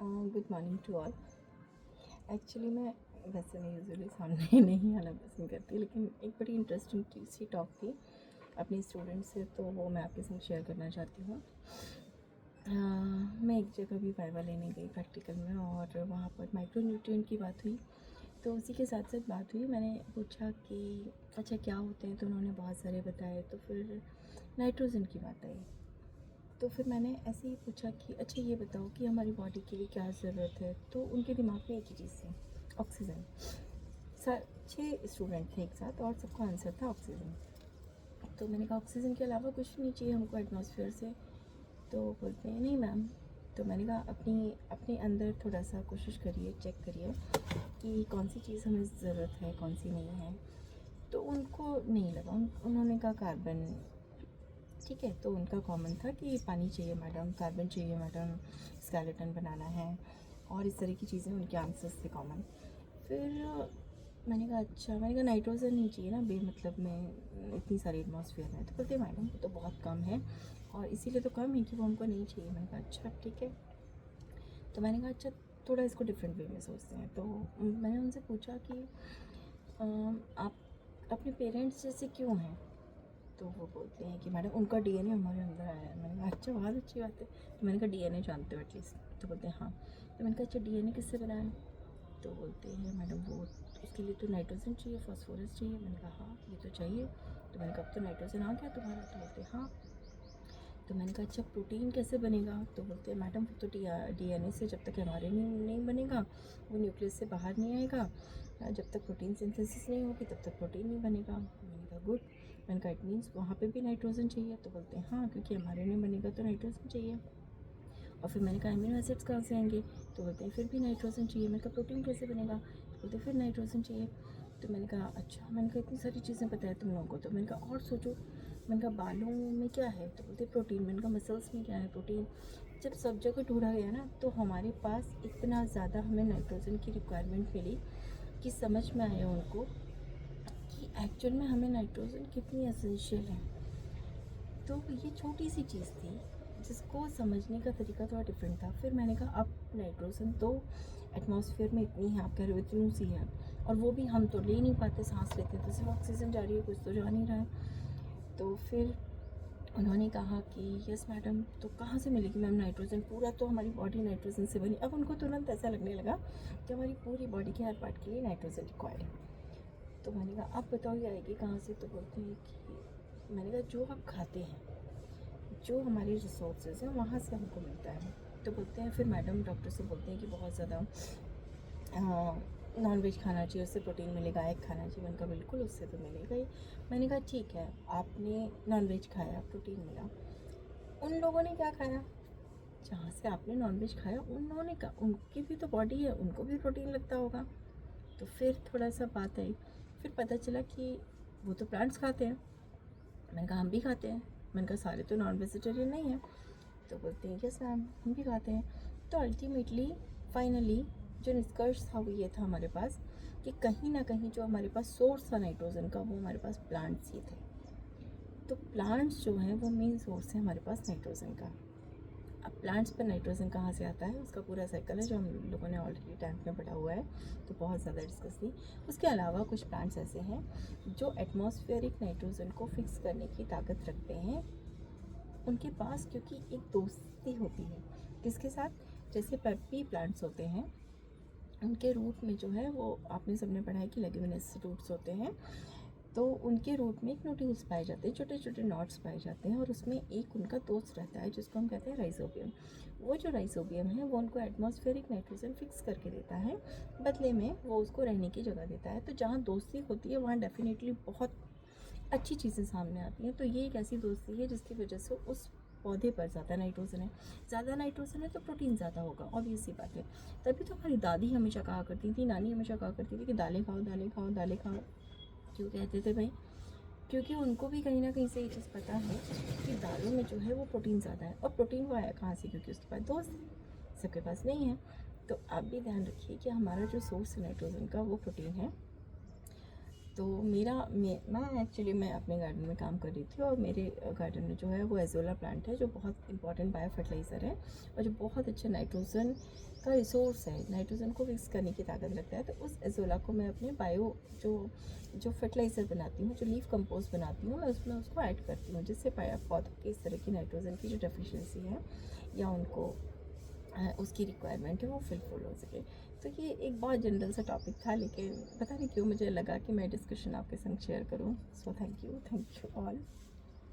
Good morning to all. Actually मैं वैसे मैं यूजुअली सामने नहीं आना पसंद करती, लेकिन एक बड़ी इंटरेस्टिंग सी टॉक थी अपने स्टूडेंट से, तो वो मैं आपके साथ शेयर करना चाहती हूँ। मैं एक जगह भी वाइवा लेने गई प्रैक्टिकल में, और वहाँ पर माइक्रो न्यूट्रिएंट की बात हुई। तो उसी के साथ साथ बात हुई, मैंने पूछा कि अच्छा क्या होते हैं, तो उन्होंने बहुत सारे बताए। तो फिर नाइट्रोजन की बात आई। तो फिर मैंने ऐसे ही पूछा कि अच्छा ये बताओ कि हमारी बॉडी के लिए क्या ज़रूरत है। तो उनके दिमाग में एक ही चीज़ थी, ऑक्सीजन। 6 स्टूडेंट थे एक साथ, और सबका आंसर था ऑक्सीजन। तो मैंने कहा ऑक्सीजन के अलावा कुछ नहीं चाहिए हमको एटमॉस्फेयर से। तो बोलते हैं नहीं मैम। तो मैंने कहा अपनी अपने अंदर थोड़ा सा कोशिश करिए, चेक करिए कि कौन सी चीज़ हमें ज़रूरत है, कौन सी नहीं है। तो उनको नहीं लगा, उन्होंने कहा कार्बन। ठीक है, तो उनका कॉमन था कि पानी चाहिए मैडम, कार्बन चाहिए मैडम, स्केलेटन बनाना है, और इस तरह की चीज़ें उनके आंसर्स थे कॉमन। फिर मैंने कहा अच्छा, मैंने कहा नाइट्रोजन नहीं चाहिए ना बेमतलब में इतनी सारी एटमॉस्फेयर में। तो बोलते मैडम वो तो बहुत कम है, और इसीलिए तो कम है कि वो हमको नहीं चाहिए। मैंने कहा अच्छा ठीक है। तो मैंने कहा अच्छा थोड़ा इसको डिफरेंट वे में सोचते हैं। तो मैंने उनसे पूछा कि आप अपने पेरेंट्स जैसे क्यों हैं। तो वो बोलते हैं कि मैडम उनका डीएनए हमारे अंदर आया है। मैंने कहा अच्छा बहुत अच्छी बात है। तो मैंने कहा डीएनए जानते हो एटलीस्ट। तो बोलते हैं हाँ। तो मैंने कहा अच्छा डीएनए किससे बना है। तो बोलते हैं मैडम वो उसके लिए तो नाइट्रोजन चाहिए, फास्फोरस चाहिए। मैंने कहा हाँ ये तो चाहिए। तो मैंने कहा अब तो नाइट्रोजन आ गया तुम्हारा। तो बोलते हैं हाँ। तो मैंने कहा अच्छा प्रोटीन कैसे बनेगा। तो बोलते हैं मैडम वो तो डीएनए से, जब तक एमआरएनए नहीं बनेगा, वो न्यूक्लियस से बाहर नहीं आएगा, जब तक प्रोटीन सिंथेसिस नहीं होगी तब तक प्रोटीन नहीं बनेगा। मैंने कहा गुड। मैंने कहा इट मीन्स वहाँ पे भी नाइट्रोजन चाहिए। तो बोलते हैं हाँ क्योंकि एमआरएनए बनेगा तो नाइट्रोजन चाहिए। और फिर मैंने कहा अमीनो एसिड्स कहाँ से आएंगे। तो बोलते हैं फिर भी नाइट्रोजन चाहिए। मैंने कहा प्रोटीन कैसे बनेगा। तो बोलते हैं फिर नाइट्रोजन चाहिए। तो मैंने कहा अच्छा, मैंने कहा इतनी सारी चीज़ें बताया तुम लोगों को। तो मैंने कहा और सोचो। मैंने कहा बालों में क्या है। तो बोलते प्रोटीन। मैंने कहा मसल्स में क्या है, प्रोटीन। जब सब जगह ढूंढा गया ना, तो हमारे पास इतना ज़्यादा हमें नाइट्रोजन की रिक्वायरमेंट मिली कि समझ में आया उनको कि एक्चुअल में हमें नाइट्रोजन कितनी एसेंशियल है। तो ये छोटी सी चीज़ थी जिसको समझने का तरीका थोड़ा डिफरेंट था। फिर मैंने कहा अब नाइट्रोजन तो एटमॉस्फेयर में इतनी है, आप कह रहे हो इतनी सी है, और वो भी हम तो ले नहीं पाते, सांस लेते तो सिर्फ ऑक्सीजन जा रही है, कुछ तो जा नहीं रहा है। तो फिर उन्होंने कहा कि यस मैडम, तो कहाँ से मिलेगी मैम नाइट्रोजन, पूरा तो हमारी बॉडी नाइट्रोजन से बनी। अब उनको तुरंत ऐसा लगने लगा कि हमारी पूरी बॉडी के हर पार्ट के लिए नाइट्रोजन रिक्वायर्ड है। तो मैंने कहा अब बताओ ये आएगी कहाँ से। तो बोलते हैं कि मैंने कहा जो आप खाते हैं, जो हमारे रिसोर्सेज हैं वहाँ से हमको मिलता है। तो बोलते हैं फिर मैडम डॉक्टर से बोलते हैं कि बहुत ज़्यादा नॉन वेज खाना चाहिए, उससे प्रोटीन मिलेगा, एग खाना चाहिए। मैंने कहा बिल्कुल उससे तो मिलेगा ही। मैंने कहा ठीक है, आपने नॉन वेज खाया, प्रोटीन मिला। उन लोगों ने क्या खाया जहाँ से आपने नॉन वेज खाया, उन्होंने का उनकी भी तो बॉडी है, उनको भी प्रोटीन लगता होगा। तो फिर थोड़ा सा बात आई, फिर पता चला कि वो तो प्लांट्स खाते हैं। मैंने कहा हम भी खाते हैं। मैंने कहा सारे तो नॉन वेजिटेरियन नहीं हैं। तो बोलते हैं यस मैम हम भी खाते हैं। तो अल्टीमेटली फाइनली जो निष्कर्ष था वो ये था हमारे पास कि कहीं ना कहीं जो हमारे पास सोर्स था नाइट्रोजन का, वो हमारे पास प्लांट्स ही थे। तो प्लांट्स जो हैं वो मेन सोर्स है हमारे पास नाइट्रोजन का। अब प्लांट्स पर नाइट्रोजन कहाँ से आता है, उसका पूरा साइकिल है जो हम लोगों ने ऑलरेडी टैंक में पढ़ा हुआ है, तो बहुत ज़्यादा डिस्कस नहीं। उसके अलावा कुछ प्लांट्स ऐसे हैं जो एटमॉस्फेरिक नाइट्रोजन को फिक्स करने की ताकत रखते हैं। उनके पास क्योंकि एक दोस्ती होती है किसके साथ, जैसे पेपी प्लांट्स होते हैं, उनके रूट में जो है वो आपने सबने पढ़ा है कि लेग्यूमिनस रूट्स होते हैं। तो उनके रूट में एक नोड्यूल्स पाए जाते हैं, छोटे छोटे नॉट्स पाए जाते हैं, और उसमें एक उनका दोस्त रहता है जिसको हम कहते हैं राइजोबियम। वो जो राइजोबियम है वो उनको एटमॉस्फेरिक नाइट्रोजन फिक्स करके देता है, बदले में वो उसको रहने की जगह देता है। तो जहाँ दोस्ती होती है वहाँ डेफिनेटली बहुत अच्छी चीज़ें सामने आती हैं। तो ये एक ऐसी दोस्ती है जिसकी वजह से उस पौधे पर ज़्यादा नाइट्रोजन है। ज़्यादा नाइट्रोजन है तो प्रोटीन ज़्यादा होगा, ऑब्वियस सी बात है। तभी तो हमारी दादी हमेशा कहा करती थी, नानी हमेशा कहा करती थी कि दालें खाओ, दालें खाओ, दालें खाओ। क्यों कहते थे भाई, क्योंकि उनको भी कहीं ना कहीं से ये चीज़ पता है कि दालों में जो है वो प्रोटीन ज़्यादा है। और प्रोटीन वो आया कहाँ से, क्योंकि उसके पास दोस्त है, सबके पास नहीं है। तो आप भी ध्यान रखिए कि हमारा जो सोर्स है नाइट्रोजन का वो प्रोटीन है। तो मैं एक्चुअली मैं अपने गार्डन में काम कर रही थी, और मेरे गार्डन में जो है वो एज़ोला प्लांट है, जो बहुत इंपॉर्टेंट बायो फर्टिलाइज़र है और जो बहुत अच्छा नाइट्रोजन का रिसोर्स है, नाइट्रोजन को फिक्स करने की ताकत रखता है। तो उस एज़ोला को मैं अपने बायो जो जो फर्टिलाइज़र बनाती हूँ, जो लीफ कंपोस्ट बनाती हूँ, मैं उसमें उसको ऐड करती हूँ, जिससे पौधों की इस तरह की नाइट्रोजन की जो डेफिशिएंसी है या उनको उसकी रिक्वायरमेंट है वो फुलफिल हो सके। तो ये एक बहुत जनरल सा टॉपिक था, लेकिन पता नहीं क्यों मुझे लगा कि मैं डिस्कशन आपके संग शेयर करूँ। So thank you all.